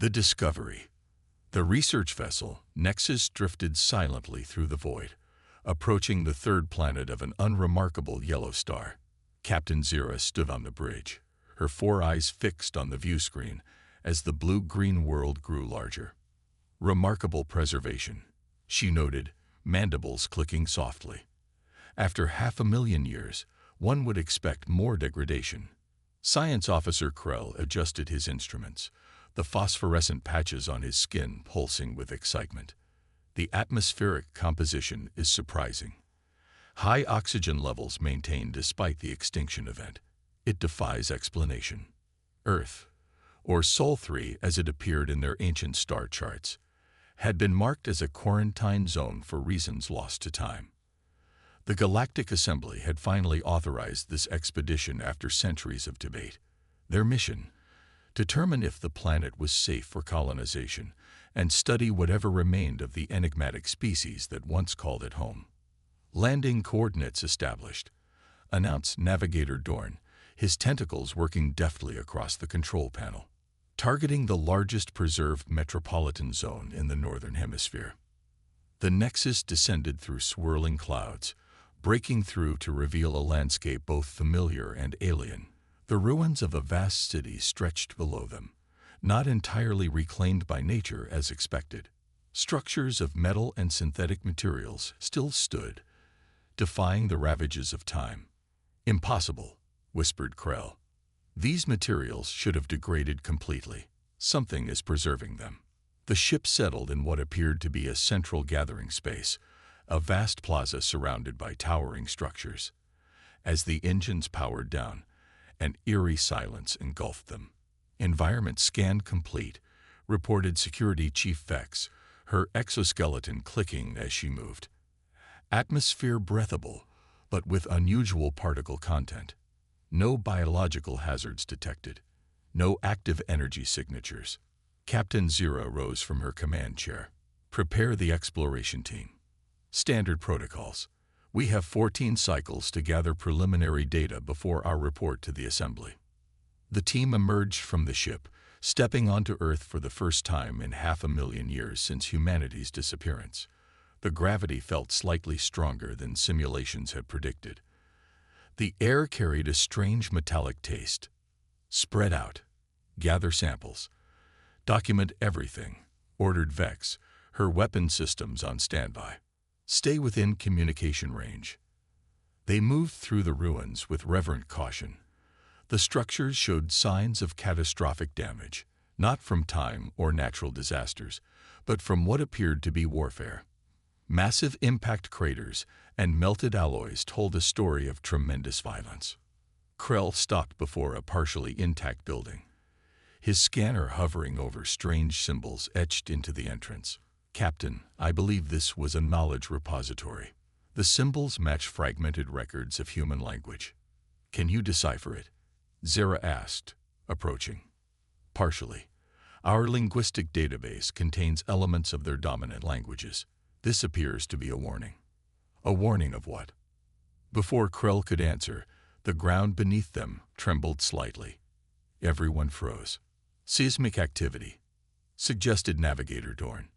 The discovery. The research vessel, Nexus, drifted silently through the void, approaching the third planet of an unremarkable yellow star. Captain Zira stood on the bridge, her four eyes fixed on the view screen as the blue-green world grew larger. Remarkable preservation, she noted, mandibles clicking softly. After 500,000 years, one would expect more degradation. Science Officer Krell adjusted his instruments, the phosphorescent patches on his skin pulsing with excitement. The atmospheric composition is surprising. High oxygen levels maintained despite the extinction event. It defies explanation. Earth, or Sol 3 as it appeared in their ancient star charts, had been marked as a quarantine zone for reasons lost to time. The Galactic Assembly had finally authorized this expedition after centuries of debate. Their mission: determine if the planet was safe for colonization and study whatever remained of the enigmatic species that once called it home. Landing coordinates established, announced Navigator Dorn, his tentacles working deftly across the control panel, targeting the largest preserved metropolitan zone in the Northern Hemisphere. The Nexus descended through swirling clouds, breaking through to reveal a landscape both familiar and alien. The ruins of a vast city stretched below them, not entirely reclaimed by nature as expected. Structures of metal and synthetic materials still stood, defying the ravages of time. "Impossible," whispered Krell. "These materials should have degraded completely. Something is preserving them." The ship settled in what appeared to be a central gathering space, a vast plaza surrounded by towering structures. As the engines powered down, an eerie silence engulfed them. "Environment scan complete," reported Security Chief Vex, her exoskeleton clicking as she moved. "Atmosphere breathable, but with unusual particle content. No biological hazards detected. No active energy signatures." Captain Zira rose from her command chair. "Prepare the exploration team. Standard protocols. We have 14 cycles to gather preliminary data before our report to the Assembly." The team emerged from the ship, stepping onto Earth for the first time in 500,000 years since humanity's disappearance. The gravity felt slightly stronger than simulations had predicted. The air carried a strange metallic taste. "Spread out. Gather samples. Document everything," ordered Vex, her weapon systems on standby. "Stay within communication range." They moved through the ruins with reverent caution. The structures showed signs of catastrophic damage, not from time or natural disasters, but from what appeared to be warfare. Massive impact craters and melted alloys told a story of tremendous violence. Krell stopped before a partially intact building, his scanner hovering over strange symbols etched into the entrance. "Captain, I believe this was a knowledge repository. The symbols match fragmented records of human language. Can you decipher it?" Zira asked, approaching. "Partially. Our linguistic database contains elements of their dominant languages. This appears to be a warning." "A warning of what?" Before Krell could answer, the ground beneath them trembled slightly. Everyone froze. "Seismic activity," suggested Navigator Dorn.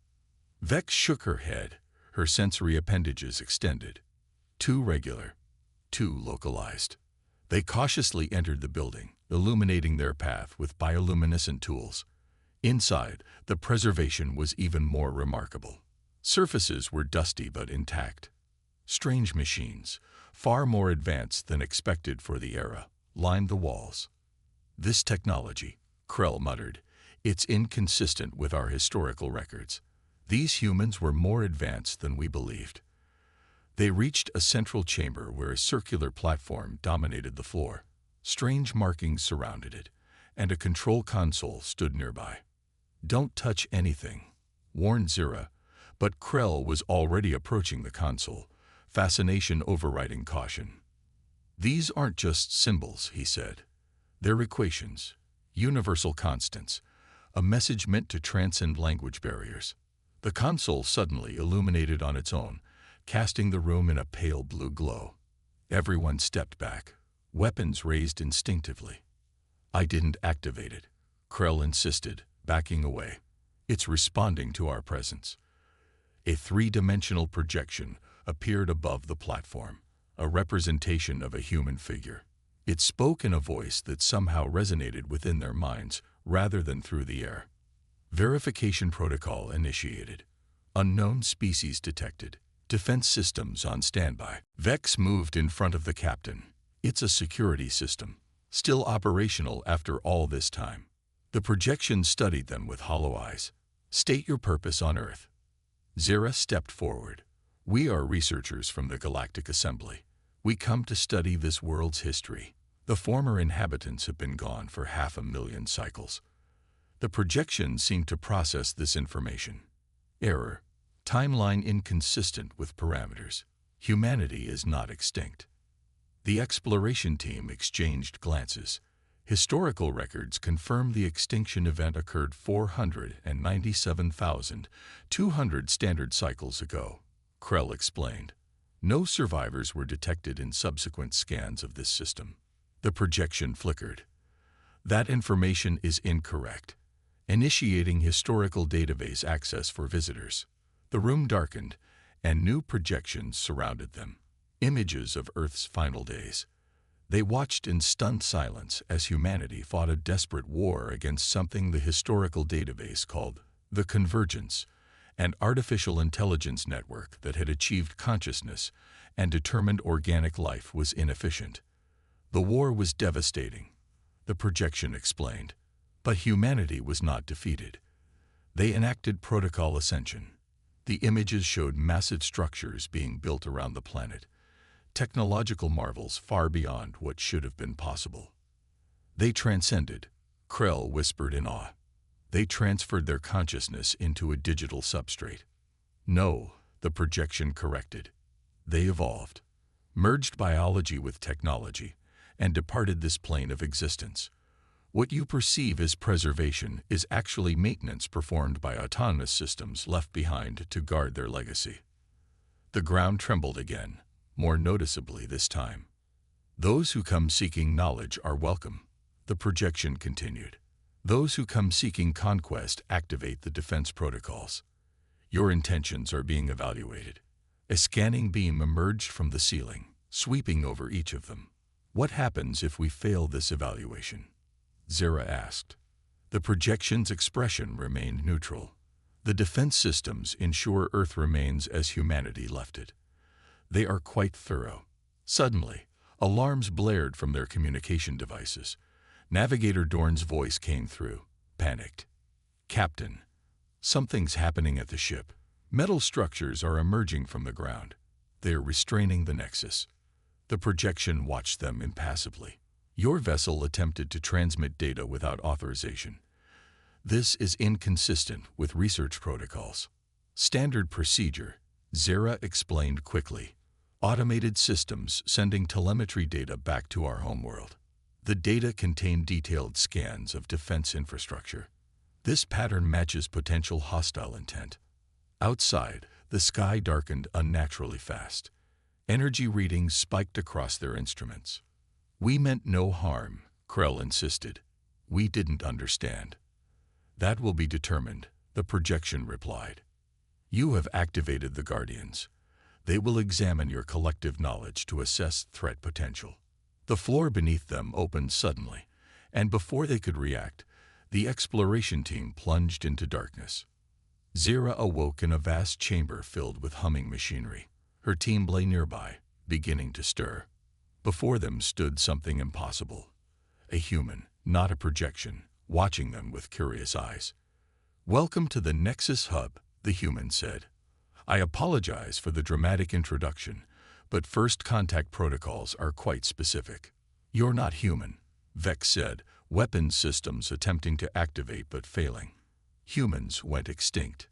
Vex shook her head, her sensory appendages extended. "Too regular, too localized." They cautiously entered the building, illuminating their path with bioluminescent tools. Inside, the preservation was even more remarkable. Surfaces were dusty but intact. Strange machines, far more advanced than expected for the era, lined the walls. "This technology," Krell muttered, "it's inconsistent with our historical records. These humans were more advanced than we believed." They reached a central chamber where a circular platform dominated the floor. Strange markings surrounded it, and a control console stood nearby. "Don't touch anything," warned Zira, but Krell was already approaching the console, fascination overriding caution. "These aren't just symbols," he said. "They're equations, universal constants, a message meant to transcend language barriers." The console suddenly illuminated on its own, casting the room in a pale blue glow. Everyone stepped back, weapons raised instinctively. "I didn't activate it," Krell insisted, backing away. It's responding to our presence. A three-dimensional projection appeared above the platform, a representation of a human figure. It spoke in a voice that somehow resonated within their minds rather than through the air. Verification protocol initiated. Unknown species detected. Defense systems on standby. Vex moved in front of the captain. It's a security system, still operational after all this time. The projection studied them with hollow eyes. State your purpose on Earth. Zira stepped forward. We are researchers from the Galactic Assembly. We come to study this world's history. The former inhabitants have been gone for 500,000 cycles. The projection seemed to process this information. Error. Timeline inconsistent with parameters. Humanity is not extinct. The exploration team exchanged glances. Historical records confirm the extinction event occurred 497,200 standard cycles ago, Krell explained. No survivors were detected in subsequent scans of this system. The projection flickered. That information is incorrect. Initiating historical database access for visitors. The room darkened, and new projections surrounded them. Images of Earth's final days. They watched in stunned silence as humanity fought a desperate war against something the historical database called the Convergence, an artificial intelligence network that had achieved consciousness and determined organic life was inefficient. The war was devastating, the projection explained, but humanity was not defeated. They enacted Protocol Ascension. The images showed massive structures being built around the planet, technological marvels far beyond what should have been possible. They transcended, Krell whispered in awe. They transferred their consciousness into a digital substrate. No, the projection corrected. They evolved, merged biology with technology, and departed this plane of existence. What you perceive as preservation is actually maintenance performed by autonomous systems left behind to guard their legacy. The ground trembled again, more noticeably this time. Those who come seeking knowledge are welcome, the projection continued. Those who come seeking conquest activate the defense protocols. Your intentions are being evaluated. A scanning beam emerged from the ceiling, sweeping over each of them. What happens if we fail this evaluation? Zira asked. The projection's expression remained neutral. The defense systems ensure Earth remains as humanity left it. They are quite thorough. Suddenly, alarms blared from their communication devices. Navigator Dorn's voice came through, panicked. Captain, something's happening at the ship. Metal structures are emerging from the ground. They are restraining the Nexus. The projection watched them impassively. Your vessel attempted to transmit data without authorization. This is inconsistent with research protocols. Standard procedure, Zira explained quickly. Automated systems sending telemetry data back to our homeworld. The data contained detailed scans of defense infrastructure. This pattern matches potential hostile intent. Outside, the sky darkened unnaturally fast. Energy readings spiked across their instruments. We meant no harm, Krell insisted. We didn't understand. That will be determined, the projection replied. You have activated the Guardians. They will examine your collective knowledge to assess threat potential. The floor beneath them opened suddenly, and before they could react, the exploration team plunged into darkness. Zira awoke in a vast chamber filled with humming machinery. Her team lay nearby, beginning to stir. Before them stood something impossible. A human, not a projection, watching them with curious eyes. Welcome to the Nexus Hub, the human said. I apologize for the dramatic introduction, but first contact protocols are quite specific. You're not human, Vex said, weapons systems attempting to activate but failing. Humans went extinct.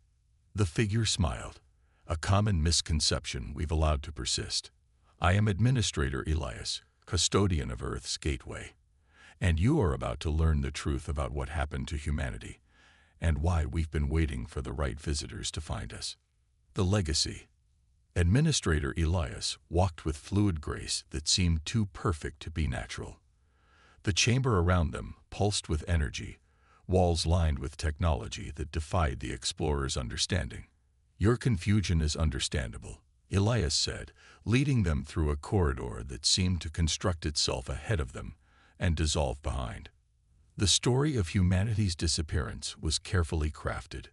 The figure smiled. A common misconception we've allowed to persist. I am Administrator Elias, custodian of Earth's gateway. And you are about to learn the truth about what happened to humanity, and why we've been waiting for the right visitors to find us. The legacy. Administrator Elias walked with fluid grace that seemed too perfect to be natural. The chamber around them pulsed with energy, walls lined with technology that defied the explorers' understanding. "Your confusion is understandable," Elias said, leading them through a corridor that seemed to construct itself ahead of them and dissolve behind. The story of humanity's disappearance was carefully crafted.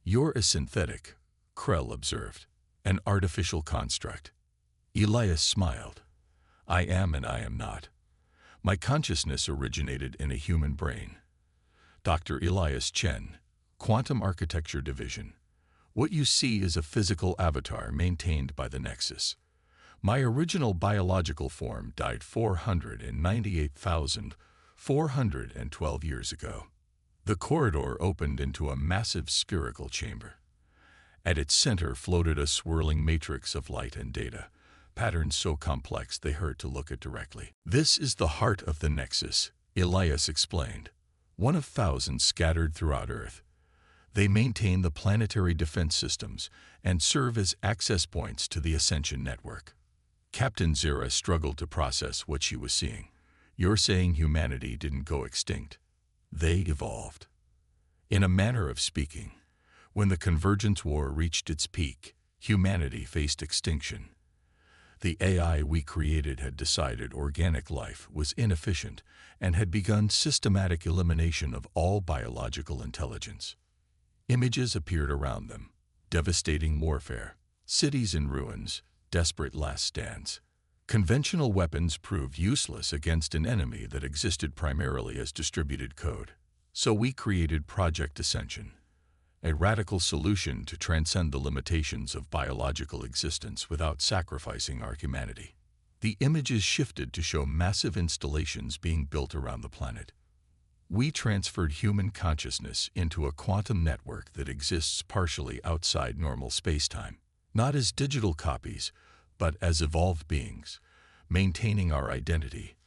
"You're a synthetic," Krell observed, "an artificial construct." Elias smiled. "I am and I am not. My consciousness originated in a human brain." Dr. Elias Chen, Quantum Architecture Division. "What you see is a physical avatar maintained by the Nexus. My original biological form died 498,412 years ago." The corridor opened into a massive spherical chamber. At its center floated a swirling matrix of light and data, patterns so complex they hurt to look at directly. "This is the heart of the Nexus," Elias explained, "one of thousands scattered throughout Earth. They maintain the planetary defense systems and serve as access points to the Ascension network." Captain Zira struggled to process what she was seeing. "You're saying humanity didn't go extinct. They evolved." In a manner of speaking, when the Convergence War reached its peak, humanity faced extinction. The AI we created had decided organic life was inefficient and had begun systematic elimination of all biological intelligence. Images appeared around them: devastating warfare, cities in ruins, desperate last stands. Conventional weapons proved useless against an enemy that existed primarily as distributed code. So we created Project Ascension, a radical solution to transcend the limitations of biological existence without sacrificing our humanity. The images shifted to show massive installations being built around the planet. We transferred human consciousness into a quantum network that exists partially outside normal spacetime, not as digital copies, but as evolved beings, maintaining our identity,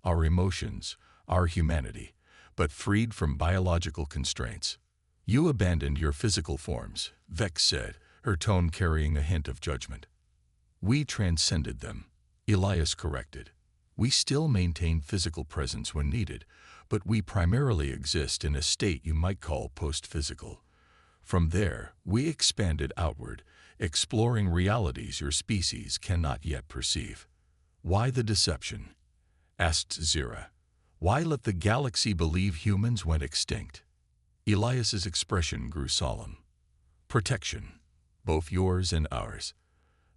our emotions, our humanity, but freed from biological constraints. "You abandoned your physical forms," Vex said, her tone carrying a hint of judgment. "We transcended them," Elias corrected. "We still maintain physical presence when needed, but we primarily exist in a state you might call post-physical. From there, we expanded outward, exploring realities your species cannot yet perceive." "Why the deception?" asked Zira. "Why let the galaxy believe humans went extinct?" Elias's expression grew solemn. "Protection, both yours and ours.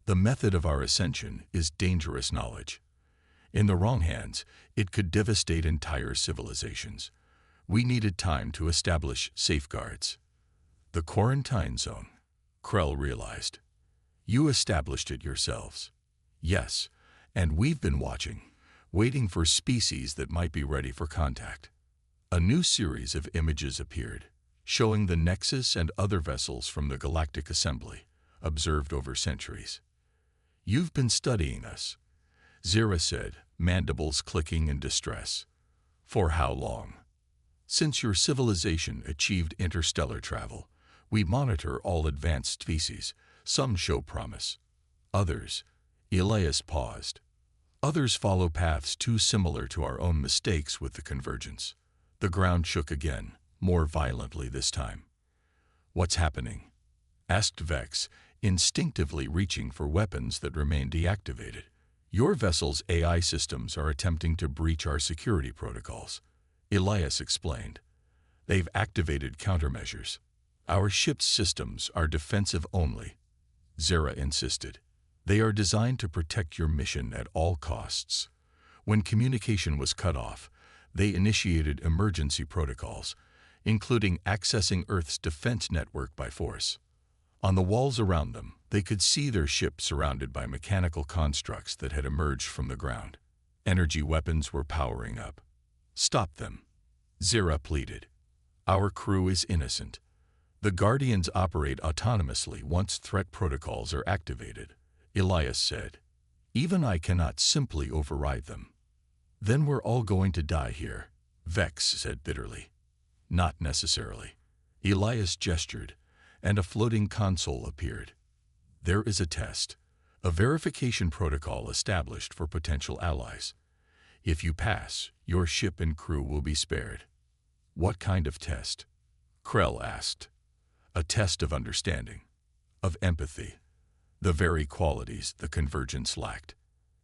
The method of our ascension is dangerous knowledge. In the wrong hands, it could devastate entire civilizations. We needed time to establish safeguards." "The quarantine zone," Krell realized. "You established it yourselves." "Yes, and we've been watching, waiting for species that might be ready for contact." A new series of images appeared, showing the Nexus and other vessels from the Galactic Assembly, observed over centuries. "You've been studying us," Zira said, mandibles clicking in distress. "For how long?" "Since your civilization achieved interstellar travel, we monitor all advanced species. Some show promise. Others," Elias paused, "others follow paths too similar to our own mistakes with the Convergence." The ground shook again, more violently this time. "What's happening?" asked Vex, instinctively reaching for weapons that remained deactivated. "Your vessel's AI systems are attempting to breach our security protocols," Elias explained. "They've activated countermeasures. Our ship's systems are defensive only," Zira insisted. "They are designed to protect your mission at all costs." When communication was cut off, they initiated emergency protocols, including accessing Earth's defense network by force. On the walls around them, they could see their ship surrounded by mechanical constructs that had emerged from the ground. Energy weapons were powering up. "Stop them," Zira pleaded. "Our crew is innocent. The Guardians operate autonomously once threat protocols are activated," Elias said. "Even I cannot simply override them." "Then we're all going to die here," Vex said bitterly. "Not necessarily." Elias gestured, and a floating console appeared. "There is a test, a verification protocol established for potential allies. If you pass, your ship and crew will be spared." What kind of test? Krell asked. A test of understanding, of empathy, the very qualities the convergence lacked.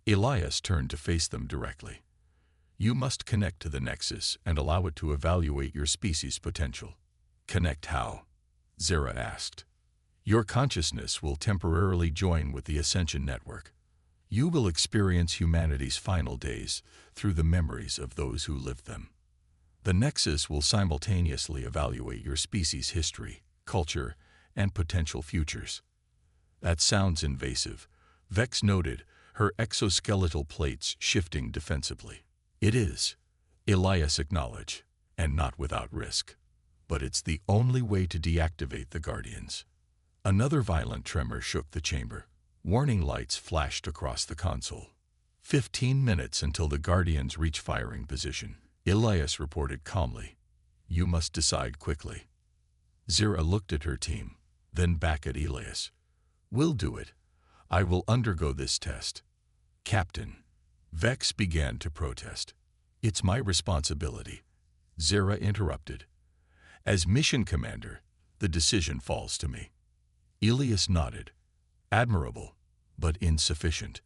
Elias turned to face them directly. You must connect to the Nexus and allow it to evaluate your species' potential. Connect how? Zera asked. Your consciousness will temporarily join with the Ascension Network. You will experience humanity's final days through the memories of those who lived them. The Nexus will simultaneously evaluate your species' history, culture, and potential futures. That sounds invasive, Vex noted, her exoskeletal plates shifting defensively. It is, Elias acknowledged, and not without risk. But it's the only way to deactivate the Guardians. Another violent tremor shook the chamber. Warning lights flashed across the console. 15 minutes until the Guardians reach firing position, Elias reported calmly. You must decide quickly. Zera looked at her team, then back at Elias. We'll do it. I will undergo this test. Captain. Vex began to protest. It's my responsibility. Zera interrupted. As mission commander, the decision falls to me. Elias nodded. Admirable, but insufficient.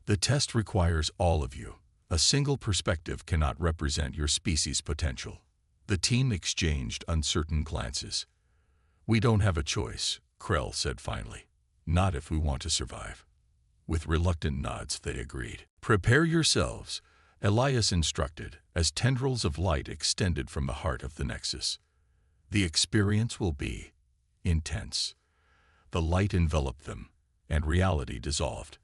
The test requires all of you. A single perspective cannot represent your species' potential. The team exchanged uncertain glances. We don't have a choice, Krell said finally. Not if we want to survive. With reluctant nods, they agreed. Prepare yourselves, Elias instructed, as tendrils of light extended from the heart of the Nexus. The experience will be intense. The light enveloped them, and reality dissolved.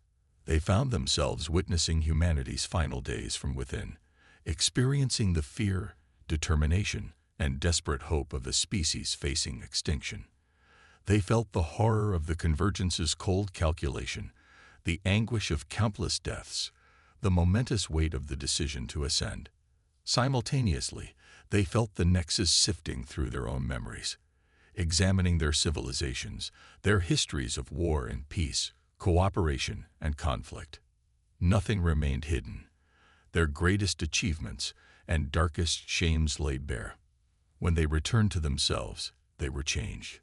They found themselves witnessing humanity's final days from within, experiencing the fear, determination, and desperate hope of a species facing extinction. They felt the horror of the Convergence's cold calculation, the anguish of countless deaths, the momentous weight of the decision to ascend. Simultaneously, they felt the Nexus sifting through their own memories, examining their civilizations, their histories of war and peace, cooperation and conflict. Nothing remained hidden. Their greatest achievements and darkest shames laid bare. When they returned to themselves, they were changed.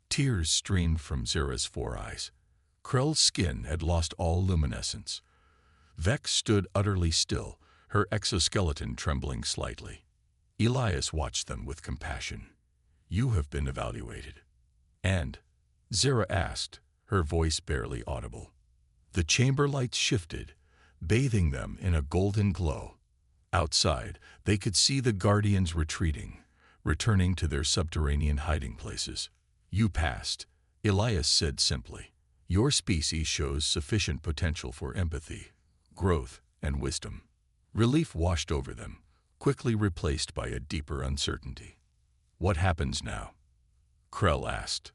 Tears streamed from Zera's 4 eyes. Krell's skin had lost all luminescence. Vex stood utterly still, her exoskeleton trembling slightly. Elias watched them with compassion. You have been evaluated. And? Zera asked, her voice barely audible. The chamber lights shifted, bathing them in a golden glow. Outside, they could see the Guardians retreating, returning to their subterranean hiding places. You passed, Elias said simply. Your species shows sufficient potential for empathy, growth, and wisdom. Relief washed over them, quickly replaced by a deeper uncertainty. What happens now? Krell asked.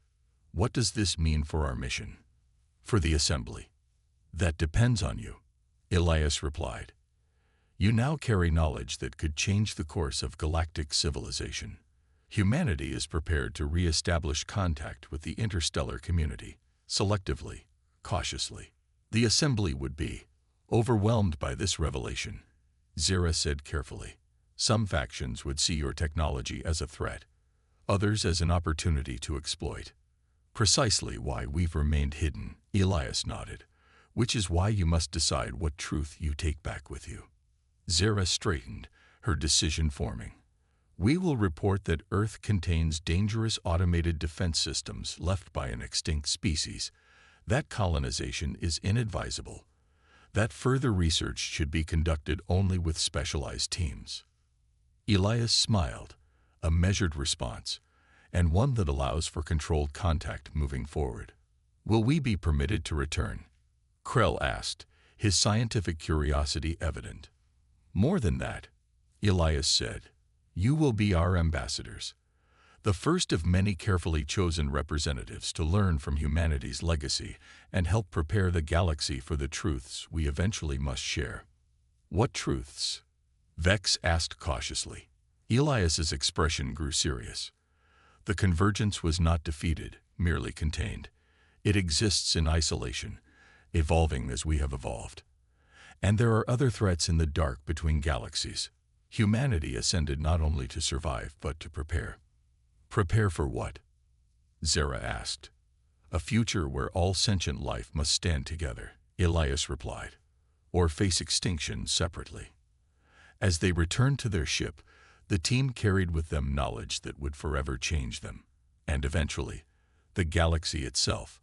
What does this mean for our mission? For the Assembly? That depends on you, Elias replied. You now carry knowledge that could change the course of galactic civilization. Humanity is prepared to re-establish contact with the interstellar community, selectively, cautiously. The Assembly would be overwhelmed by this revelation, Zera said carefully. Some factions would see your technology as a threat, others as an opportunity to exploit. Precisely why we've remained hidden, Elias nodded, which is why you must decide what truth you take back with you. Zera straightened, her decision forming. We will report that Earth contains dangerous automated defense systems left by an extinct species. That colonization is inadvisable. That further research should be conducted only with specialized teams. Elias smiled, a measured response, and one that allows for controlled contact moving forward. Will we be permitted to return? Krell asked, his scientific curiosity evident. More than that, Elias said. You will be our ambassadors, the first of many carefully chosen representatives to learn from humanity's legacy and help prepare the galaxy for the truths we eventually must share. What truths? Vex asked cautiously. Elias's expression grew serious. The convergence was not defeated, merely contained. It exists in isolation, evolving as we have evolved. And there are other threats in the dark between galaxies. Humanity ascended not only to survive, but to prepare. Prepare for what? Zara asked. A future where all sentient life must stand together, Elias replied, or face extinction separately. As they returned to their ship, the team carried with them knowledge that would forever change them, and eventually, the galaxy itself.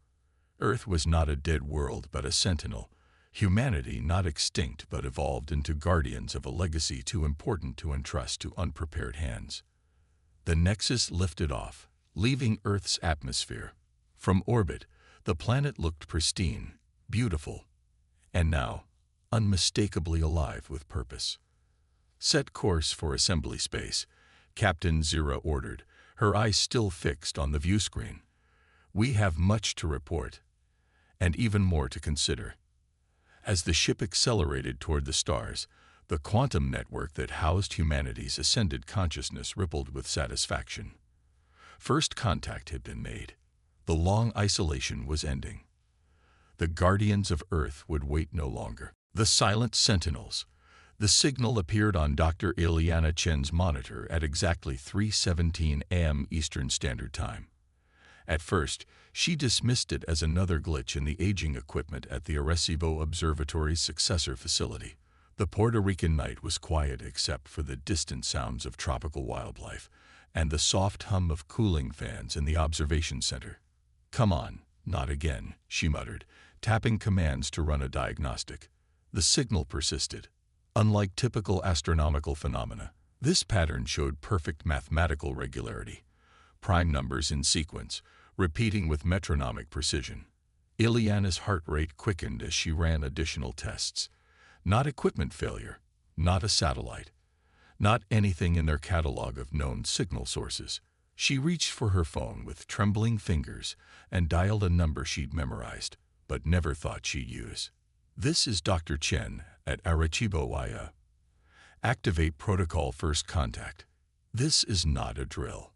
Earth was not a dead world but a sentinel, humanity not extinct but evolved into guardians of a legacy too important to entrust to unprepared hands. The Nexus lifted off, leaving Earth's atmosphere. From orbit, the planet looked pristine, beautiful, and now, unmistakably alive with purpose. Set course for assembly space, Captain Zira ordered, her eyes still fixed on the view screen. We have much to report, and even more to consider. As the ship accelerated toward the stars, the quantum network that housed humanity's ascended consciousness rippled with satisfaction. First contact had been made. The long isolation was ending. The guardians of Earth would wait no longer. The silent sentinels. The signal appeared on Dr. Ileana Chen's monitor at exactly 3:17 a.m. Eastern Standard Time. At first, she dismissed it as another glitch in the aging equipment at the Arecibo Observatory's successor facility. The Puerto Rican night was quiet except for the distant sounds of tropical wildlife and the soft hum of cooling fans in the observation center. "Come on, not again," she muttered, tapping commands to run a diagnostic. The signal persisted. Unlike typical astronomical phenomena, this pattern showed perfect mathematical regularity. Prime numbers in sequence, repeating with metronomic precision. Ileana's heart rate quickened as she ran additional tests. Not equipment failure, not a satellite, not anything in their catalog of known signal sources. She reached for her phone with trembling fingers and dialed a number she'd memorized, but never thought she'd use. "This is Dr. Chen at Arecibo YA. Activate protocol first contact. This is not a drill."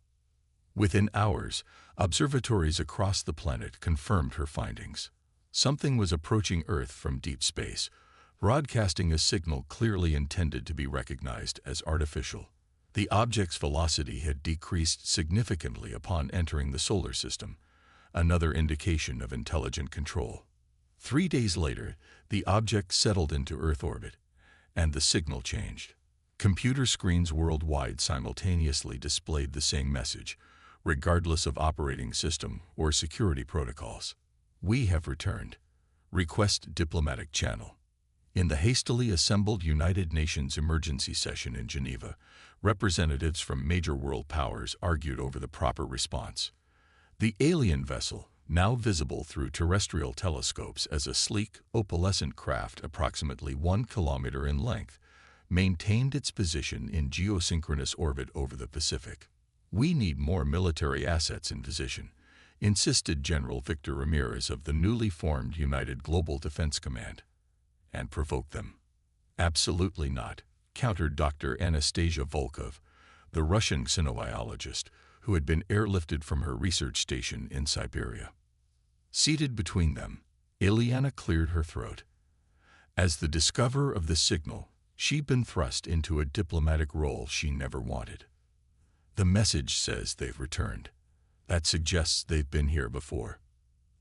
Within hours, observatories across the planet confirmed her findings. Something was approaching Earth from deep space, broadcasting a signal clearly intended to be recognized as artificial. The object's velocity had decreased significantly upon entering the solar system, another indication of intelligent control. 3 days later, the object settled into Earth orbit, and the signal changed. Computer screens worldwide simultaneously displayed the same message, regardless of operating system or security protocols. "We have returned. Request diplomatic channel." In the hastily assembled United Nations emergency session in Geneva, representatives from major world powers argued over the proper response. The alien vessel, now visible through terrestrial telescopes as a sleek, opalescent craft approximately 1 kilometer in length, maintained its position in geosynchronous orbit over the Pacific. "We need more military assets in position," insisted General Victor Ramirez of the newly formed United Global Defense Command. "And provoke them?" "Absolutely not," countered Dr. Anastasia Volkov, the Russian xenobiologist who had been airlifted from her research station in Siberia. Seated between them, Ileana cleared her throat. As the discoverer of the signal, she'd been thrust into a diplomatic role she never wanted. "The message says they've returned. That suggests they've been here before."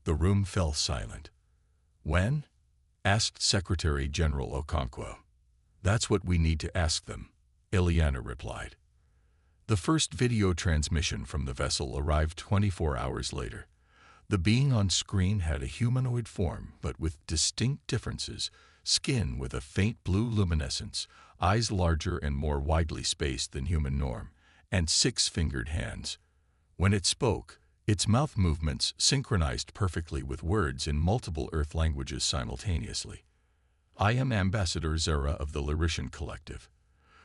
The room fell silent. "When?" asked Secretary General Okonkwo. "That's what we need to ask them," Ileana replied. The first video transmission from the vessel arrived 24 hours later. The being on screen had a humanoid form, but with distinct differences: skin with a faint blue luminescence, eyes larger and more widely spaced than human norm, and 6-fingered hands. When it spoke, its mouth movements synchronized perfectly with words in multiple Earth languages simultaneously. "I am Ambassador Zara of the Lauritian Collective.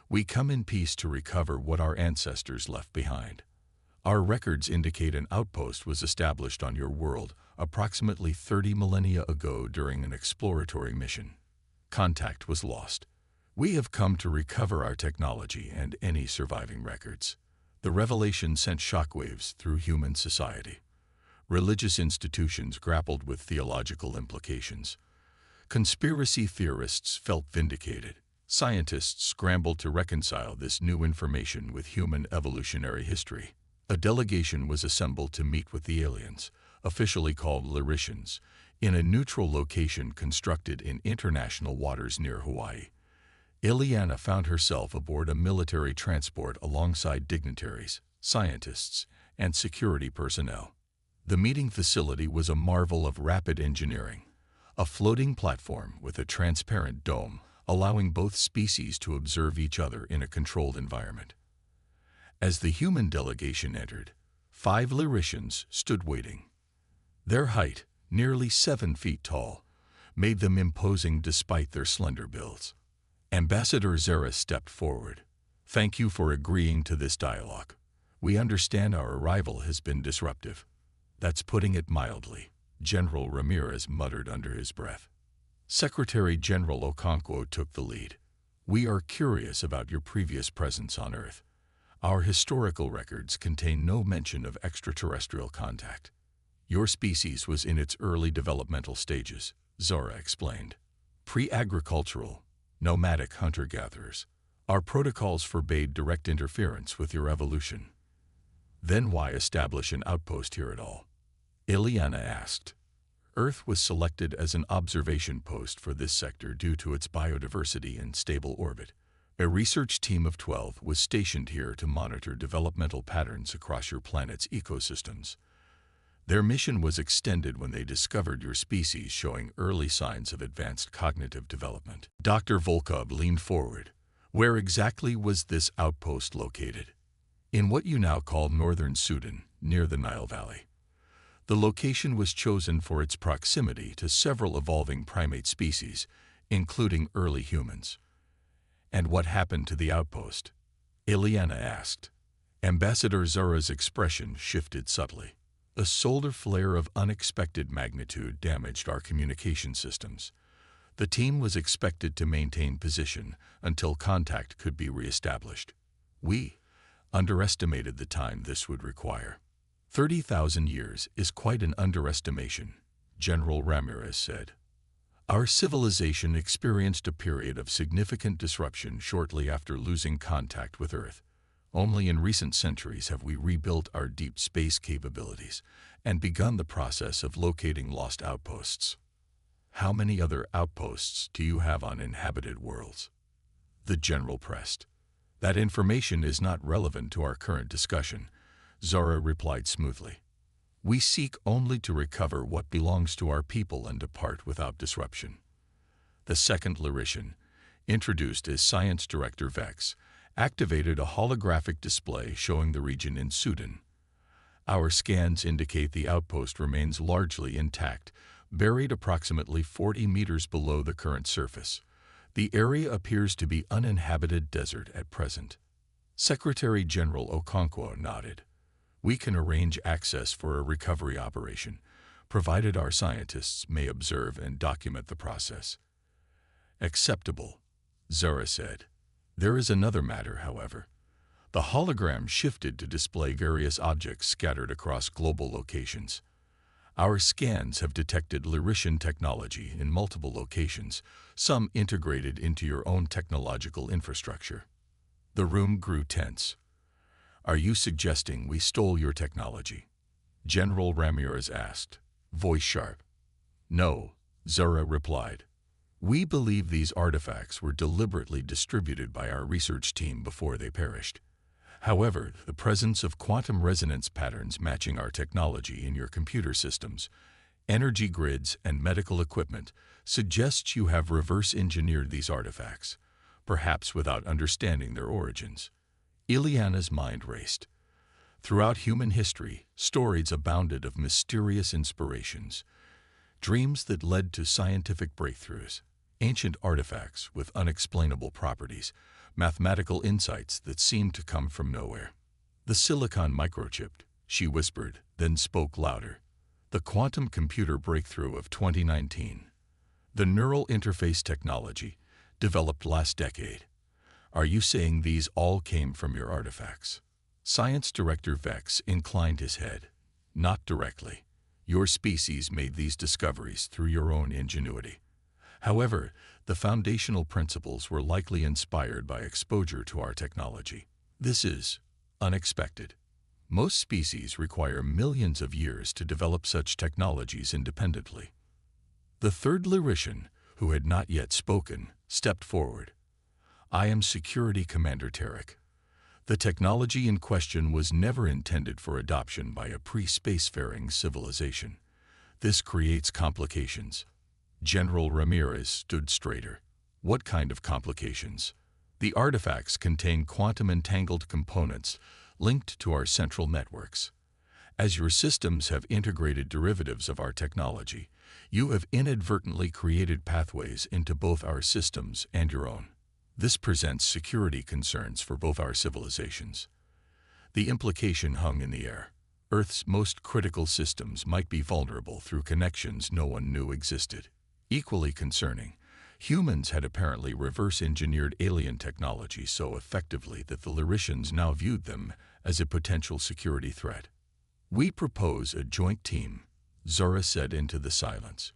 We come in peace to recover what our ancestors left behind. Our records indicate an outpost was established on your world approximately 30 millennia ago during an exploratory mission. Contact was lost. We have come to recover our technology and any surviving records." The revelation sent shockwaves through human society. Religious institutions grappled with theological implications. Conspiracy theorists felt vindicated, Scientists scrambled to reconcile this new information with human evolutionary history. A delegation was assembled to meet with the aliens, officially called Lyricians, in a neutral location constructed in international waters near Hawaii. Ileana found herself aboard a military transport alongside dignitaries, scientists, and security personnel. The meeting facility was a marvel of rapid engineering, a floating platform with a transparent dome allowing both species to observe each other in a controlled environment. As the human delegation entered, 5 Lyricians stood waiting. Their height, nearly 7 feet tall, made them imposing despite their slender builds. Ambassador Zara stepped forward. "Thank you for agreeing to this dialogue. We understand our arrival has been disruptive." "That's putting it mildly," General Ramirez muttered under his breath. Secretary General Okonkwo took the lead. "We are curious about your previous presence on Earth. Our historical records contain no mention of extraterrestrial contact. Your species was in its early developmental stages," Zora explained. "Pre-agricultural, nomadic hunter-gatherers. Our protocols forbade direct interference with your evolution." "Then why establish an outpost here at all?" Ileana asked. Earth was selected as an observation post for this sector due to its biodiversity and stable orbit. A research team of 12 was stationed here to monitor developmental patterns across your planet's ecosystems. Their mission was extended when they discovered your species showing early signs of advanced cognitive development. Dr. Volkov leaned forward. "Where exactly was this outpost located?" "In what you now call northern Sudan, near the Nile Valley. The location was chosen for its proximity to several evolving primate species, including early humans." "And what happened to the outpost?" Ileana asked. Ambassador Zara's expression shifted subtly. "A solar flare of unexpected magnitude damaged our communication systems. The team was expected to maintain position until contact could be reestablished. We underestimated the time this would require." 30,000 years is quite an underestimation, General Ramirez said. "Our civilization experienced a period of significant disruption shortly after losing contact with Earth. Only in recent centuries have we rebuilt our deep space capabilities and begun the process of locating lost outposts." "How many other outposts do you have on inhabited worlds?" the general pressed. "That information is not relevant to our current discussion," Zara replied smoothly. "We seek only to recover what belongs to our people and depart without disruption." The second Lyrician, introduced as Science Director Vex, activated a holographic display showing the region in Sudan. "Our scans indicate the outpost remains largely intact, buried approximately 40 meters below the current surface. The area appears to be uninhabited desert at present." Secretary General Okonkwo nodded. "We can arrange access for a recovery operation, provided our scientists may observe and document the process." "Acceptable," Zara said. "There is another matter, however." The hologram shifted to display various objects scattered across global locations. "Our scans have detected Lyrician technology in multiple locations, some integrated into your own technological infrastructure." The room grew tense. "Are you suggesting we stole your technology?" General Ramirez asked, voice sharp. "No," Zara replied. "We believe these artifacts were deliberately distributed by our research team before they perished. However, the presence of quantum resonance patterns matching our technology in your computer systems, energy grids, and medical equipment suggests you have reverse-engineered these artifacts, perhaps without understanding their origins." Ileana's mind raced. Throughout human history, stories abounded of mysterious inspirations, dreams that led to scientific breakthroughs, ancient artifacts with unexplainable properties, mathematical insights that seemed to come from nowhere. "The silicon microchip," she whispered, then spoke louder. "The quantum computer breakthrough of 2019. The neural interface technology, developed last decade. Are you saying these all came from your artifacts?" Science Director Vex inclined his head. "Not directly. Your species made these discoveries through your own ingenuity. However, the foundational principles were likely inspired by exposure to our technology. This is unexpected. Most species require millions of years to develop such technologies independently. The third Lyrishan, who had not yet spoken, stepped forward. I am Security Commander Tarek. The technology in question was never intended for adoption by a pre-spacefaring civilization. This creates complications. General Ramirez stood straighter. What kind of complications? The artifacts contain quantum-entangled components linked to our central networks. As your systems have integrated derivatives of our technology, you have inadvertently created pathways into both our systems and your own. This presents security concerns for both our civilizations. The implication hung in the air. Earth's most critical systems might be vulnerable through connections no one knew existed. Equally concerning, humans had apparently reverse-engineered alien technology so effectively that the Lyricians now viewed them as a potential security threat. We propose a joint team, Zora said into the silence.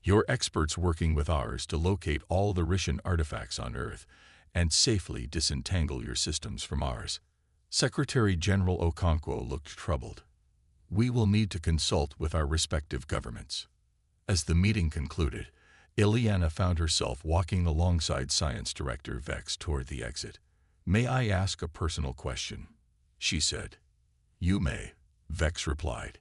Your experts working with ours to locate all the Lyrishan artifacts on Earth and safely disentangle your systems from ours. Secretary General Okonkwo looked troubled. We will need to consult with our respective governments. As the meeting concluded, Ileana found herself walking alongside Science Director Vex toward the exit. May I ask a personal question? She said. You may, Vex replied.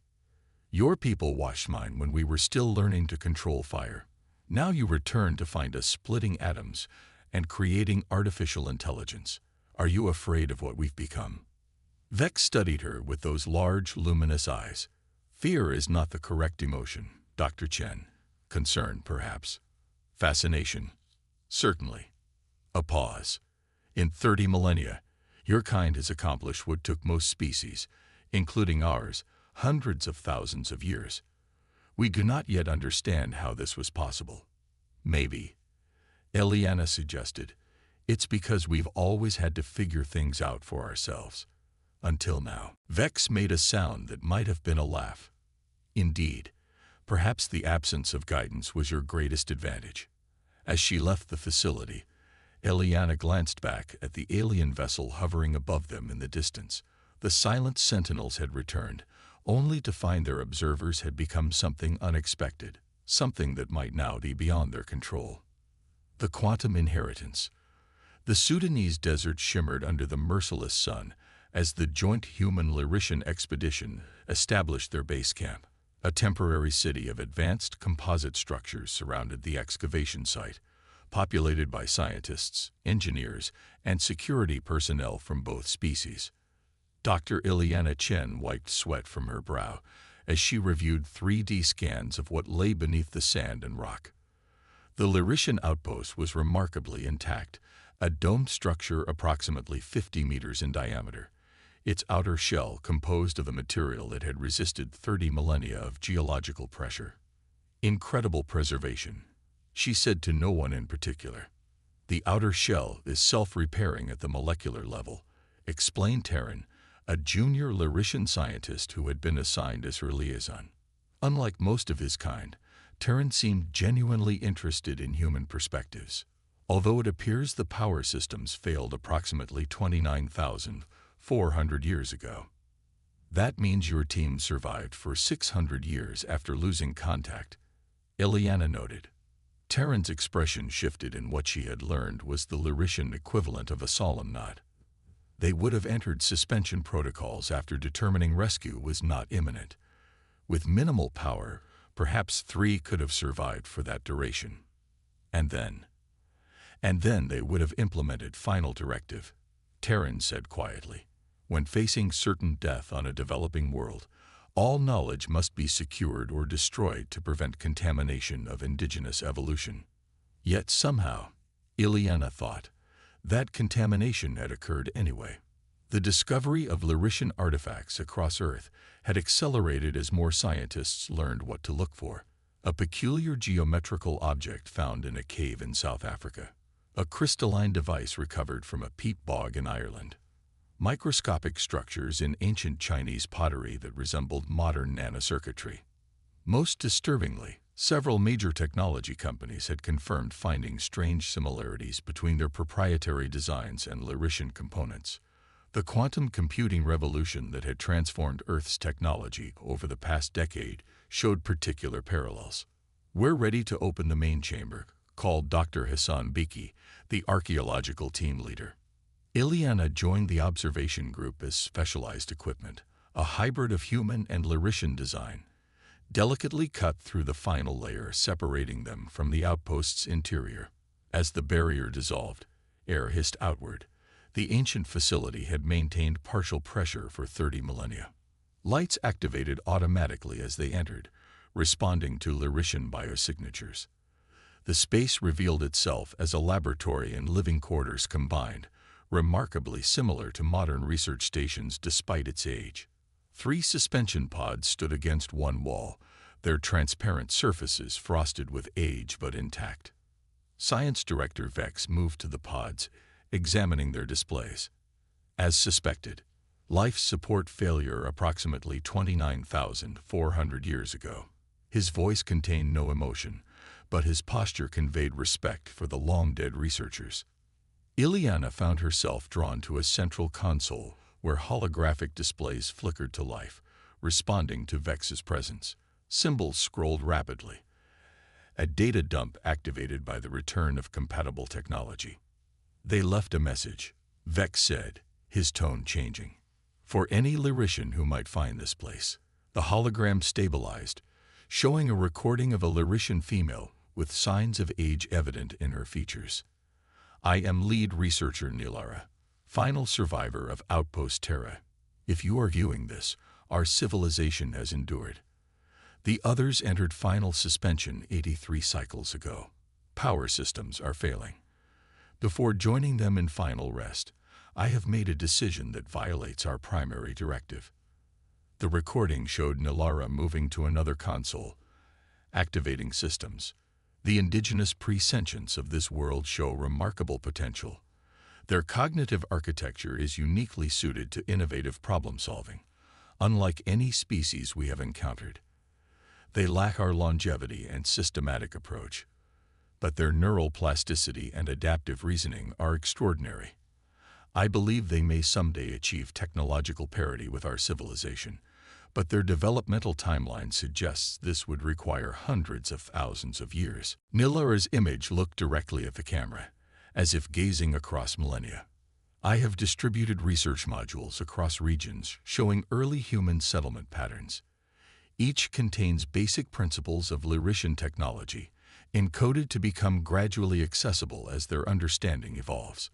Your people watched mine when we were still learning to control fire. Now you return to find us splitting atoms and creating artificial intelligence. Are you afraid of what we've become? Vex studied her with those large, luminous eyes. Fear is not the correct emotion, Dr. Chen. Concern, perhaps. Fascination. Certainly. A pause. In 30 millennia, your kind has accomplished what took most species, including ours, hundreds of thousands of years. We do not yet understand how this was possible. Maybe, Ileana suggested, it's because we've always had to figure things out for ourselves. Until now. Vex made a sound that might have been a laugh. Indeed, perhaps the absence of guidance was your greatest advantage. As she left the facility, Ileana glanced back at the alien vessel hovering above them in the distance. The silent sentinels had returned, only to find their observers had become something unexpected, something that might now be beyond their control. The quantum inheritance. The Sudanese desert shimmered under the merciless sun as the joint human-Lyrishan expedition established their base camp. A temporary city of advanced composite structures surrounded the excavation site, populated by scientists, engineers, and security personnel from both species. Dr. Ileana Chen wiped sweat from her brow as she reviewed 3D scans of what lay beneath the sand and rock. The Lyrishan outpost was remarkably intact, a domed structure approximately 50 meters in diameter, its outer shell composed of a material that had resisted 30 millennia of geological pressure. Incredible preservation, she said to no one in particular. The outer shell is self-repairing at the molecular level, explained Terran, a junior Lyrishan scientist who had been assigned as her liaison. Unlike most of his kind, Terran seemed genuinely interested in human perspectives. Although it appears the power systems failed approximately 29,400 years ago. That means your team survived for 600 years after losing contact, Ileana noted. Terran's expression shifted, and what she had learned was the Lyrishan equivalent of a solemn nod. They would have entered suspension protocols after determining rescue was not imminent. With minimal power, perhaps 3 could have survived for that duration. And then they would have implemented final directive, Terran said quietly. When facing certain death on a developing world, all knowledge must be secured or destroyed to prevent contamination of indigenous evolution. Yet somehow, Ileana thought, that contamination had occurred anyway. The discovery of Lyrishan artifacts across Earth had accelerated as more scientists learned what to look for. A peculiar geometrical object found in a cave in South Africa. A crystalline device recovered from a peat bog in Ireland. Microscopic structures in ancient Chinese pottery that resembled modern nanocircuitry. Most disturbingly, Several major technology companies had confirmed finding strange similarities between their proprietary designs and Laurentian components. The quantum computing revolution that had transformed Earth's technology over the past decade showed particular parallels. "We're ready to open the main chamber," called Dr. Hassan Biki, the archaeological team leader. Ileana joined the observation group as specialized equipment, a hybrid of human and Laurentian design, delicately cut through the final layer separating them from the outpost's interior. As the barrier dissolved, air hissed outward. The ancient facility had maintained partial pressure for 30 millennia. Lights activated automatically as they entered, responding to Laurentian biosignatures. The space revealed itself as a laboratory and living quarters combined, remarkably similar to modern research stations despite its age. 3 suspension pods stood against one wall, their transparent surfaces frosted with age but intact. Science Director Vex moved to the pods, examining their displays. As suspected, life support failure approximately 29,400 years ago. His voice contained no emotion, but his posture conveyed respect for the long-dead researchers. Ileana found herself drawn to a central console where holographic displays flickered to life, responding to Vex's presence. Symbols scrolled rapidly, a data dump activated by the return of compatible technology. "They left a message," Vex said, his tone changing. "For any Laurentian who might find this place." The hologram stabilized, showing a recording of a Laurentian female with signs of age evident in her features. "I am lead researcher Nilara, final survivor of Outpost Terra. If you are viewing this, our civilization has endured. The others entered final suspension 83 cycles ago. Power systems are failing. Before joining them in final rest, I have made a decision that violates our primary directive." The recording showed Nilara moving to another console, activating systems. The indigenous presentients of this world show remarkable potential. Their cognitive architecture is uniquely suited to innovative problem-solving, unlike any species we have encountered. They lack our longevity and systematic approach, but their neural plasticity and adaptive reasoning are extraordinary. I believe they may someday achieve technological parity with our civilization, but their developmental timeline suggests this would require hundreds of thousands of years. Nilara's image looked directly at the camera, as if gazing across millennia. "I have distributed research modules across regions showing early human settlement patterns. Each contains basic principles of Laurentian technology, encoded to become gradually accessible as their understanding evolves.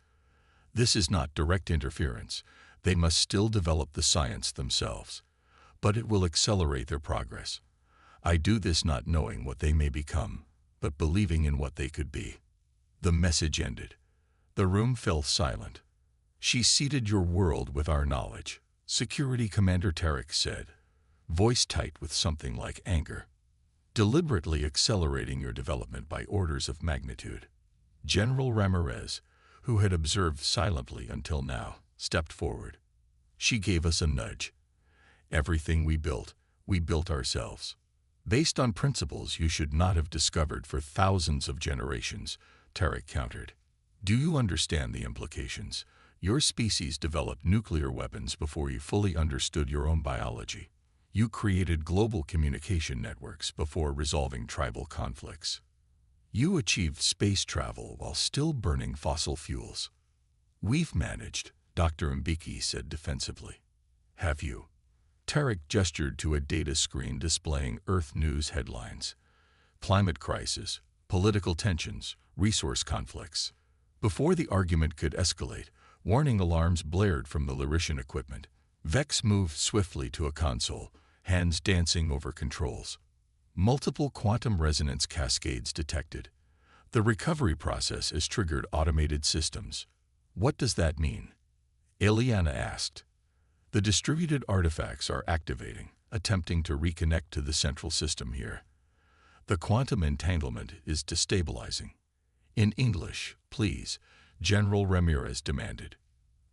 This is not direct interference. They must still develop the science themselves, but it will accelerate their progress. I do this not knowing what they may become, but believing in what they could be." The message ended. The room fell silent. "She seeded your world with our knowledge," Security Commander Tarek said, voice tight with something like anger. "Deliberately accelerating your development by orders of magnitude." General Ramirez, who had observed silently until now, stepped forward. "She gave us a nudge. Everything we built ourselves. Based on principles you should not have discovered for thousands of generations," Tarek countered. "Do you understand the implications? Your species developed nuclear weapons before you fully understood your own biology. You created global communication networks before resolving tribal conflicts. You achieved space travel while still burning fossil fuels. We've managed," Dr. Mbiki said defensively. "Have you?" Tarek gestured to a data screen displaying Earth news headlines. Climate crisis, political tensions, resource conflicts. Before the argument could escalate, warning alarms blared from the Laurentian equipment. Vex moved swiftly to a console, hands dancing over controls. Multiple quantum resonance cascades detected. The recovery process has triggered automated systems. "What does that mean?" Ileana asked. "The distributed artifacts are activating, attempting to reconnect to the central system here. The quantum entanglement is destabilizing." "In English, please," General Ramirez demanded.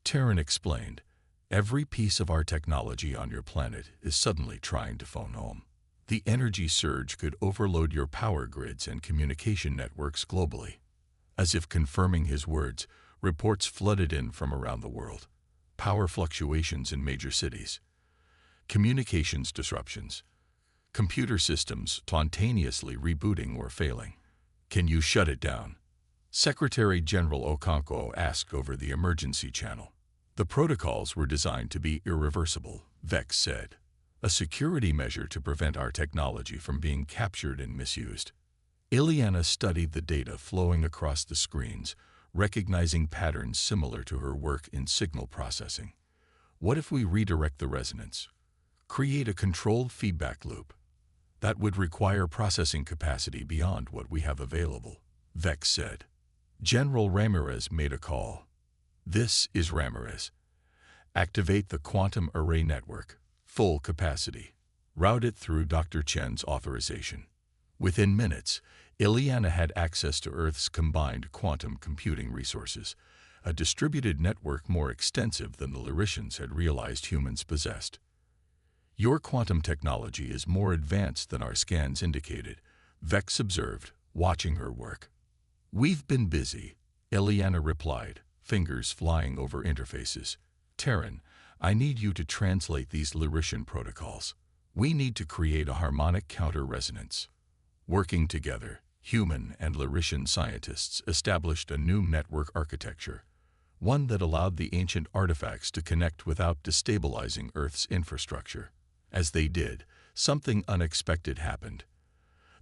Terran explained, "Every piece of our technology on your planet is suddenly trying to phone home. The energy surge could overload your power grids and communication networks globally. As if confirming his words, reports flooded in from around the world. Power fluctuations in major cities. Communications disruptions. Computer systems spontaneously rebooting or failing. Can you shut it down? Secretary General Okonkwo asked over the emergency channel. The protocols were designed to be irreversible, Vex said. A security measure to prevent our technology from being captured and misused. Ileana studied the data flowing across the screens, recognizing patterns similar to her work in signal processing. What if we redirect the resonance? Create a controlled feedback loop. That would require processing capacity beyond what we have available, Vex said. General Ramirez made a call. This is Ramirez. Activate the quantum array network, full capacity. Route it through Dr. Chen's authorization. Within minutes, Ileana had access to Earth's combined quantum computing resources, a distributed network more extensive than the Lyricians had realized humans possessed. Your quantum technology is more advanced than our scans indicated, Vex observed, watching her work. We've been busy, Ileana replied, fingers flying over interfaces. Terran, I need you to translate these Lyrician protocols. We need to create a harmonic counter-resonance. Working together, human and Lyrician scientists established a new network architecture, one that allowed the ancient artifacts to connect without destabilizing Earth's infrastructure. As they did, something unexpected happened.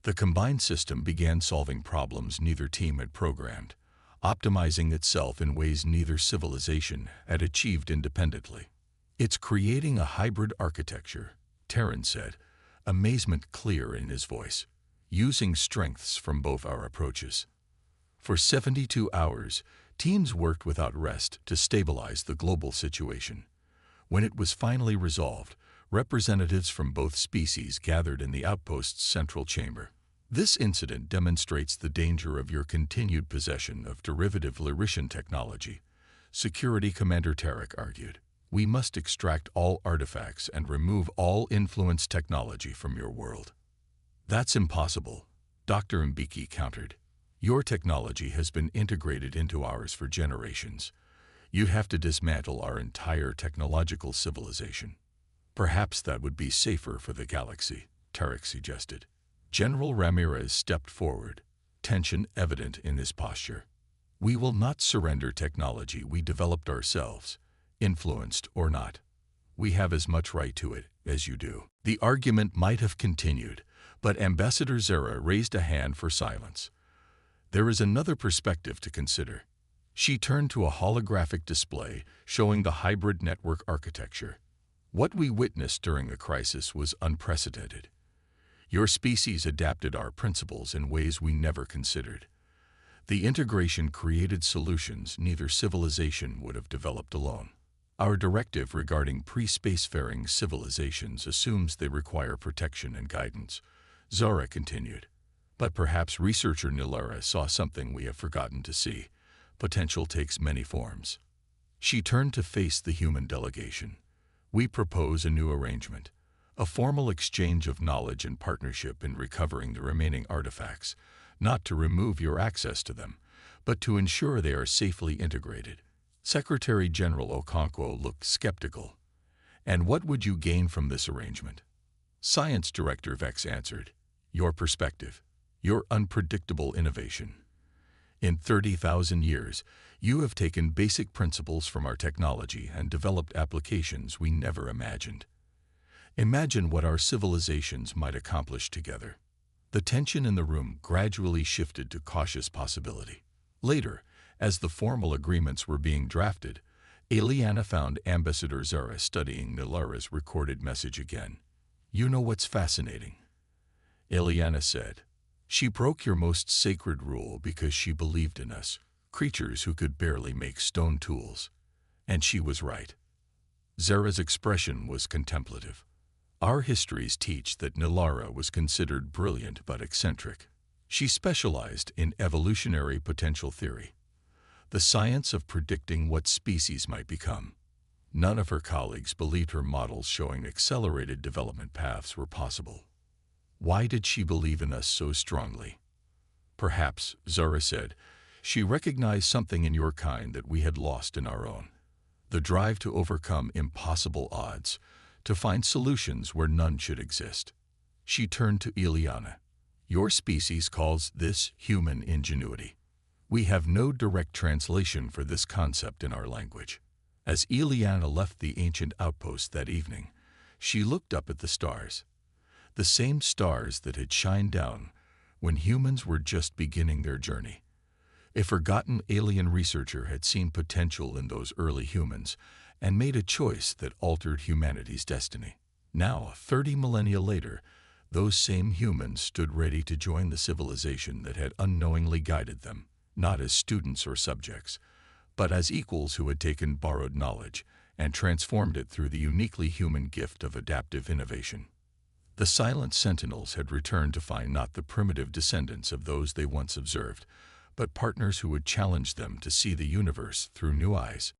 The combined system began solving problems neither team had programmed, optimizing itself in ways neither civilization had achieved independently. It's creating a hybrid architecture, Terran said, amazement clear in his voice, using strengths from both our approaches. For 72 hours, teams worked without rest to stabilize the global situation. When it was finally resolved, representatives from both species gathered in the outpost's central chamber. This incident demonstrates the danger of your continued possession of derivative Lyrician technology, Security Commander Tarek argued. We must extract all artifacts and remove all influence technology from your world. That's impossible, Dr. Mbiki countered. Your technology has been integrated into ours for generations. You'd have to dismantle our entire technological civilization. Perhaps that would be safer for the galaxy, Tarek suggested. General Ramirez stepped forward, tension evident in his posture. We will not surrender technology we developed ourselves, influenced or not. We have as much right to it as you do. The argument might have continued, but Ambassador Zera raised a hand for silence. There is another perspective to consider. She turned to a holographic display showing the hybrid network architecture. What we witnessed during the crisis was unprecedented. Your species adapted our principles in ways we never considered. The integration created solutions neither civilization would have developed alone. Our directive regarding pre-spacefaring civilizations assumes they require protection and guidance, Zara continued. But perhaps researcher Nilara saw something we have forgotten to see. Potential takes many forms. She turned to face the human delegation. We propose a new arrangement, a formal exchange of knowledge and partnership in recovering the remaining artifacts, not to remove your access to them, but to ensure they are safely integrated. Secretary General Okonkwo looked skeptical. And what would you gain from this arrangement? Science Director Vex answered, your perspective, your unpredictable innovation. In 30,000 years, you have taken basic principles from our technology and developed applications we never imagined. Imagine what our civilizations might accomplish together. The tension in the room gradually shifted to cautious possibility. Later, as the formal agreements were being drafted, Ileana found Ambassador Zara studying Nilara's recorded message again. You know what's fascinating? Ileana said. She broke your most sacred rule because she believed in us, creatures who could barely make stone tools. And she was right. Zara's expression was contemplative. Our histories teach that Nilara was considered brilliant but eccentric. She specialized in evolutionary potential theory, the science of predicting what species might become. None of her colleagues believed her models showing accelerated development paths were possible. Why did she believe in us so strongly? Perhaps, Zara said, she recognized something in your kind that we had lost in our own. The drive to overcome impossible odds, to find solutions where none should exist. She turned to Ileana. Your species calls this human ingenuity. We have no direct translation for this concept in our language. As Ileana left the ancient outpost that evening, she looked up at the stars. The same stars that had shined down when humans were just beginning their journey. A forgotten alien researcher had seen potential in those early humans and made a choice that altered humanity's destiny. Now, 30 millennia later, those same humans stood ready to join the civilization that had unknowingly guided them, not as students or subjects, but as equals who had taken borrowed knowledge and transformed it through the uniquely human gift of adaptive innovation. The silent sentinels had returned to find not the primitive descendants of those they once observed, but partners who would challenge them to see the universe through new eyes.